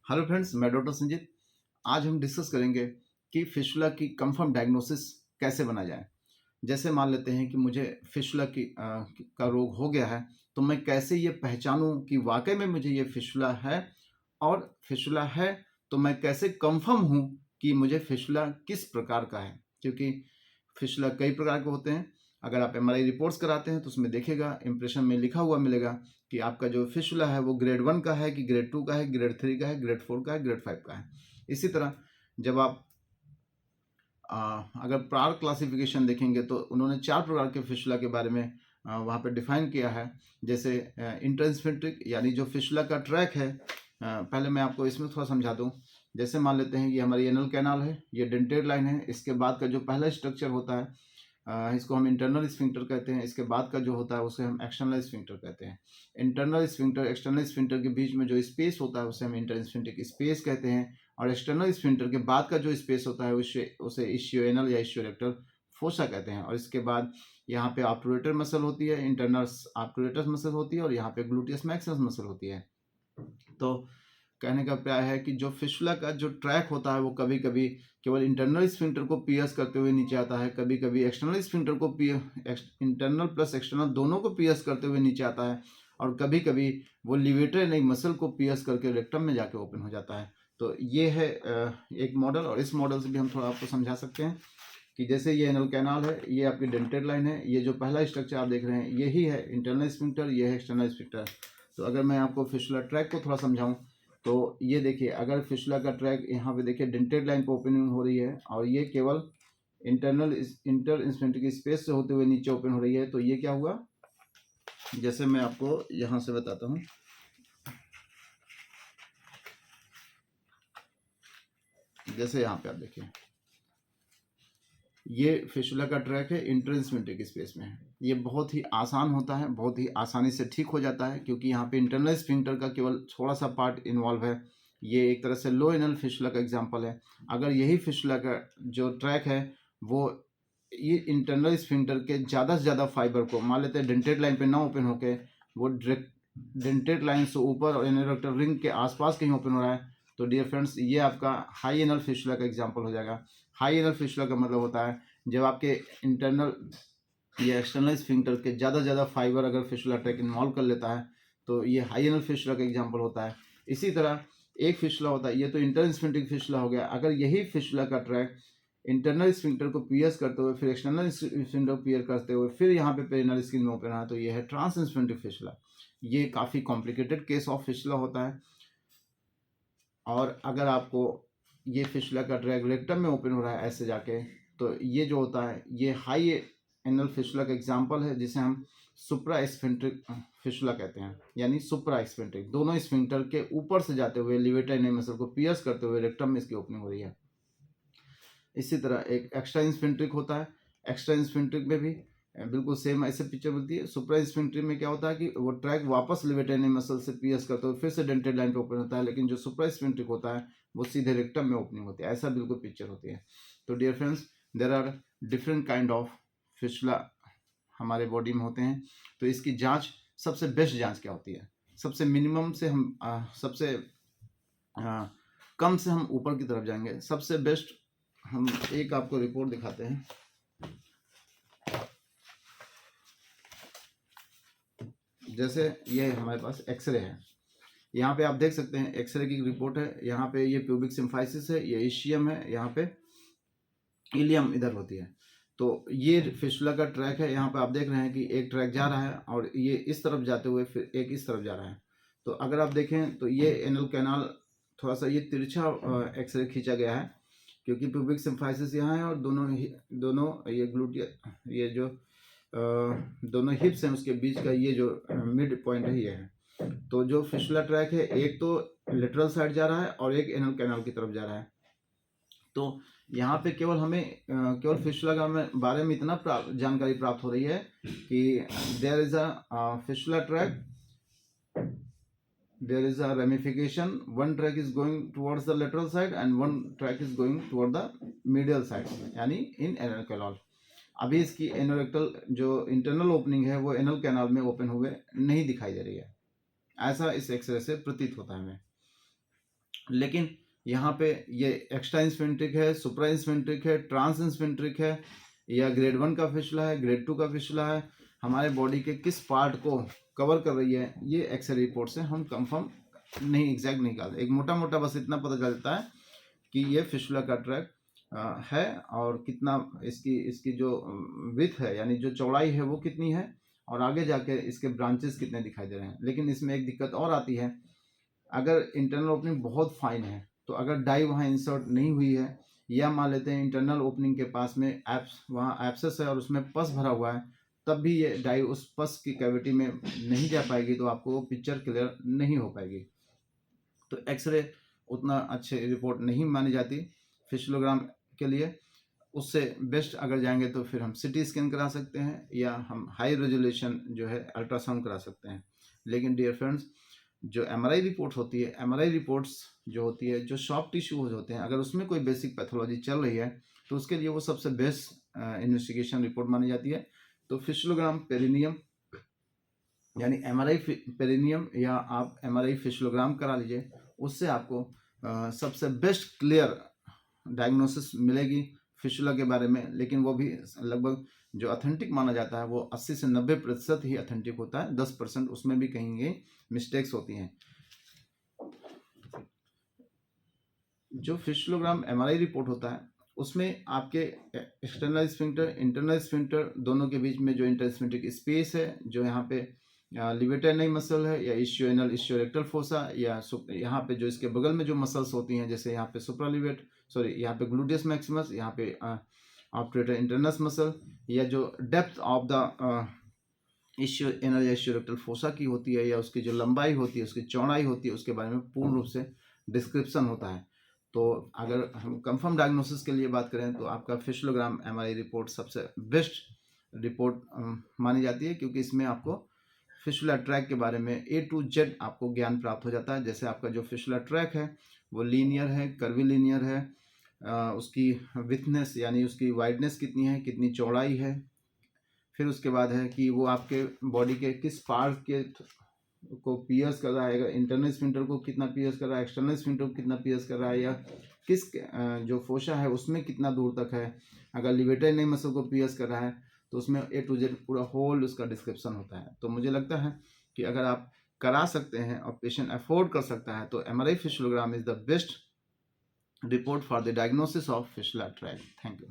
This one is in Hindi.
हेलो फ्रेंड्स, मैं डॉक्टर संजीत। आज हम डिस्कस करेंगे कि फिस्टुला की कंफर्म डायग्नोसिस कैसे बना जाए। जैसे मान लेते हैं कि मुझे फिस्टुला का रोग हो गया है, तो मैं कैसे ये पहचानूं कि वाकई में मुझे ये फिस्टुला है, और फिस्टुला है तो मैं कैसे कंफर्म हूं कि मुझे फिस्टुला किस प्रकार का है। क्योंकि फिस्टुला कई प्रकार के होते हैं। अगर आप एमआरआई रिपोर्ट्स कराते हैं तो उसमें देखिएगा, इंप्रेशन में लिखा हुआ मिलेगा कि आपका जो फिस्टुला है वो ग्रेड 1 का है कि ग्रेड 2 का है, ग्रेड 3 का है, ग्रेड 4 का है, ग्रेड 5 का है। इसी तरह जब आप अगर प्रार क्लासिफिकेशन देखेंगे तो उन्होंने 4 प्रकार के फिस्टुला के बारे में वहाँ पे डिफाइन किया है। जैसे इंटरस्फिंक्ट्रिक यानी जो फिस्टुला का ट्रैक है। पहले मैं आपको इसमें थोड़ा समझा दूँ। जैसे मान लेते हैं ये हमारी एनल कैनाल है, ये डेंटेड लाइन है। इसके बाद का जो पहला स्ट्रक्चर होता है इसको हम इंटरनल स्फिंक्टर कहते हैं। इसके बाद का जो होता है उसे हम एक्सटर्नल स्फिंक्टर कहते हैं। इंटरनल स्फिंक्टर एक्सटर्नल स्फिंक्टर के बीच में जो स्पेस होता है उसे हम इंटरस्फिंक्टिक स्पेस कहते हैं, और एक्सटर्नल स्फिंक्टर के बाद का जो स्पेस होता है उसे इश्योएनल या इश्योरेक्टल फोसा कहते हैं। और इसके बाद यहाँ पे ऑब्टूरेटर मसल होती है, इंटरनल ऑब्टूरेटर मसल होती है, और यहाँ पे ग्लूटियस मैक्सिमस मसल होती है। तो कहने का प्राय है कि जो फिस्टुला का जो ट्रैक होता है वो कभी कभी केवल इंटरनल स्फिंक्टर को पियर्स करते हुए नीचे आता है, कभी कभी एक्सटर्नल स्फिंक्टर को इंटरनल प्लस एक्सटर्नल दोनों को पियर्स करते हुए नीचे आता है, और कभी कभी वो लिवेटर नई मसल को पियर्स करके रेक्टम में जाके ओपन हो जाता है। तो ये है एक मॉडल, और इस मॉडल से भी हम थोड़ा आपको समझा सकते हैं कि जैसे ये एनल कैनाल है, ये आपकी डेंटेड लाइन है, ये जो पहला स्ट्रक्चर आप देख रहे हैं यही है इंटरनल स्फिंक्टर, ये है एक्सटर्नल स्फिंक्टर। तो अगर मैं आपको फिस्टुला ट्रैक को थोड़ा समझाऊं तो ये देखिए, अगर फिस्टुला का ट्रैक यहाँ पे देखिए डेंटेड लाइन पर ओपनिंग हो रही है, और ये केवल इंटर स्फिंक्टर स्पेस से होते हुए नीचे ओपन हो रही है, तो ये क्या हुआ, जैसे मैं आपको यहाँ से बताता हूँ। जैसे यहाँ पे आप देखिए, ये फिस्टुला का ट्रैक है, इंटरस्फिंक्टर स्पेस में है। ये बहुत ही आसान होता है, बहुत ही आसानी से ठीक हो जाता है, क्योंकि यहाँ पे इंटरनल स्फिंक्टर का केवल थोड़ा सा पार्ट इन्वॉल्व है। ये एक तरह से लो एनल फिस्टुला का एग्जांपल है। अगर यही फिस्टुला का जो ट्रैक है वो ये इंटरनल स्फिंक्टर के ज़्यादा से ज़्यादा फाइबर को, मान लेते हैं डेंटेड लाइन पे ना ओपन होके वो डेंटेड लाइन से ऊपर और इनर रिंग के आसपास कहीं ओपन हो रहा है, तो डियर फ्रेंड्स ये आपका हाई एनल फिस्टुला का एग्जांपल हो जाएगा। हाई एनल फिस्टुला का मतलब होता है जब आपके इंटरनल या एक्सटर्नल स्फिंक्टर के ज़्यादा से ज़्यादा फाइबर अगर फिस्टुला ट्रैक इन्वॉल्व कर लेता है, तो ये हाई एनल फिस्टुला का एग्जांपल होता है। इसी तरह एक फिस्टुला होता है, ये तो इंटर स्फिंक्टिक फिस्टुला हो गया। अगर यही फिस्टुला का ट्रैक इंटरनल स्फिंक्टर को पियर्स करते हुए फिर एक्सटर्नल स्फिंक्टर को पियर करते हुए फिर यहाँ पे पेरिनल स्किन में ओपन रहा, तो ये है ट्रांस स्फिंक्टिक फिस्टुला। ये काफ़ी कॉम्प्लिकेटेड केस ऑफ फिस्टुला होता है। और अगर आपको ये फिस्टुला का ट्रैक रेक्टम में ओपन हो रहा है ऐसे जाके, तो ये जो होता है ये हाई एनल फिस्टुला का एग्जांपल है, जिसे हम सुप्रा स्फिंक्ट्रिक फिस्टुला कहते हैं। यानी सुप्रा स्फिंक्ट्रिक, दोनों स्फिंक्टर के ऊपर से जाते हुए लिवेटर ने मसल को पियर्स करते हुए रेक्टम में इसकी ओपनिंग हो रही है। इसी तरह एक एक्स्ट्रा स्फिंक्ट्रिक होता है। एक्स्ट्रा स्फिंक्ट्रिक में भी बिल्कुल सेम ऐसे पिक्चर बनती है। सुप्रा स्फिंक्ट्रिक में क्या होता है कि वो ट्रैक वापस लिवेटर ने मसल से पियर्स करते हुए फिर से डेंटेड लाइन पे ओपन होता है, लेकिन जो सुप्रा स्फिंक्ट्रिक होता है वो सीधे रेक्टम में ओपनिंग होती है। ऐसा बिल्कुल पिक्चर होती है। तो dear friends, there are different kind of fistula हमारे बॉडी में होते हैं। तो इसकी जांच, सबसे बेस्ट जांच क्या होती है, सबसे मिनिमम से हम सबसे कम से हम ऊपर की तरफ जाएंगे। सबसे बेस्ट हम एक आपको रिपोर्ट दिखाते हैं। जैसे ये हमारे पास एक्सरे है, यहाँ पे आप देख सकते हैं एक्सरे की रिपोर्ट है। यहाँ पे ये प्यूबिक सिम्फाइसिस है, ये इशियम है, यहाँ पे इलियम इधर होती है। तो ये फिस्टुला का ट्रैक है। यहाँ पे आप देख रहे हैं कि एक ट्रैक जा रहा है और ये इस तरफ जाते हुए फिर एक इस तरफ जा रहा है। तो अगर आप देखें तो ये एनल कैनाल थोड़ा सा ये तिरछा एक्सरे खींचा गया है, क्योंकि प्यूबिक सिम्फाइसिस यहाँ है और दोनों ये ग्लूटिया, ये जो दोनों हिप्स हैं उसके बीच का ये जो मिड पॉइंट है ये है। तो जो फिस्टुला ट्रैक है एक तो लेटरल साइड जा रहा है और एक एनल कैनाल की तरफ जा रहा है। तो यहाँ पे केवल हमें केवल फिस्टुला का बारे में इतना जानकारी प्राप्त हो रही है कि there is a fistula track, there is a ramification, one track is going towards the lateral side and one track is going toward the medial side, यानी in anal canal। अभी इसकी एनोरेक्टल जो इंटरनल ओपनिंग है वो एनल कैनाल में ओपन हुए नहीं दिखाई दे रही है, ऐसा इस एक्सरे से प्रतीत होता है हमें। लेकिन यहाँ पे ये एक्स्ट्रा इंस्फेंट्रिक है, सुप्रा इंस्फेंट्रिक है, ट्रांस इंस्फेंट्रिक है, या ग्रेड 1 का फिशुला है, ग्रेड 2 का फिशुला है, हमारे बॉडी के किस पार्ट को कवर कर रही है, ये एक्सरे रिपोर्ट से हम कंफर्म नहीं, एग्जैक्ट नहीं कर, एक मोटा मोटा बस इतना पता चलता है कि ये फिशुला का ट्रैक है, और कितना इसकी जो विथ है, यानी जो चौड़ाई है वो कितनी है, और आगे जाके इसके ब्रांचेस कितने दिखाई दे रहे हैं। लेकिन इसमें एक दिक्कत और आती है, अगर इंटरनल ओपनिंग बहुत फाइन है, तो अगर डाई वहाँ इंसर्ट नहीं हुई है, या मान लेते हैं इंटरनल ओपनिंग के पास में एप्स वहाँ एप्सेस है और उसमें पस भरा हुआ है, तब भी ये डाई उस पस की कैविटी में नहीं जा पाएगी, तो आपको वो पिक्चर क्लियर नहीं हो पाएगी। तो एक्सरे उतना अच्छे रिपोर्ट नहीं मानी जाती फिशुलोग्राम के लिए। उससे बेस्ट अगर जाएंगे तो फिर हम सिटी स्कैन करा सकते हैं, या हम हाई रेजोल्यूशन जो है अल्ट्रासाउंड करा सकते हैं। लेकिन डियर फ्रेंड्स, जो एमआरआई रिपोर्ट होती है, एमआरआई रिपोर्ट्स जो होती है, जो सॉफ्ट टिश्यूज होते हैं, अगर उसमें कोई बेसिक पैथोलॉजी चल रही है, तो उसके लिए वो सबसे बेस्ट इन्वेस्टिगेशन रिपोर्ट मानी जाती है। तो फिशुलोग्राम पेरिनियम, यानी एमआरआई पेरिनियम, या आप एमआरआई फिशुलोग्राम करा लीजिए, उससे आपको सबसे बेस्ट क्लियर डायग्नोसिस मिलेगी फिशुला के बारे में। लेकिन वो भी लगभग जो ऑथेंटिक माना जाता है वो 80 से 90% ही ऑथेंटिक होता है, 10% उसमें भी कहीं मिस्टेक्स होती हैं। जो फिशुलोग्राम एमआरआई रिपोर्ट होता है, उसमें आपके एक्सटर्नल स्फिंक्टर, इंटरनल स्फिंक्टर दोनों के बीच में जो इंटरस्फिंक्टिक स्पेस है, जो यहाँ पे लिवेटरनाई मसल है, या इश्योएनल इश्योरेक्टल फोसा, या यहाँ पे जो इसके बगल में जो मसल्स होती हैं, जैसे यहाँ पे सुप्रालिवेट, सॉरी यहाँ पे ग्लूटियस मैक्सिमस, यहाँ पे ऑब्टरेटर इंटरनस मसल, या जो डेप्थ ऑफ द इश्योएनल इश्योरेक्टल फोसा की होती है, या उसकी जो लंबाई होती है, उसकी चौड़ाई होती है, उसके बारे में पूर्ण रूप से डिस्क्रिप्शन होता है। तो अगर हम कंफर्म डायग्नोसिस के लिए बात करें, तो आपका फिशुलोग्राम एमआरआई रिपोर्ट सबसे बेस्ट रिपोर्ट मानी जाती है, क्योंकि इसमें आपको फिशुला ट्रैक के बारे में A to Z आपको ज्ञान प्राप्त हो जाता है। जैसे आपका जो फिशुला ट्रैक है वो लीनियर है, कर्वी लीनियर है, उसकी विथनेस यानी उसकी वाइडनेस कितनी है, कितनी चौड़ाई है, फिर उसके बाद है कि वो आपके बॉडी के किस पार्ट के को पियर्स कर रहा है, अगर इंटरनल स्फिंक्टर को कितना पियर्स कर रहा है, एक्सटर्नल स्फिंक्टर को कितना पियर्स कर रहा है, या किस जो फोशा है उसमें कितना दूर तक है, अगर लिवेटरनाई मसल को पियर्स कर रहा है, तो उसमें A to Z पूरा होल उसका डिस्क्रिप्शन होता है। तो मुझे लगता है कि अगर आप करा सकते हैं और पेशेंट अफोर्ड कर सकता है, तो MRI fistulogram is the best report for the diagnosis of fistula track. Thank you.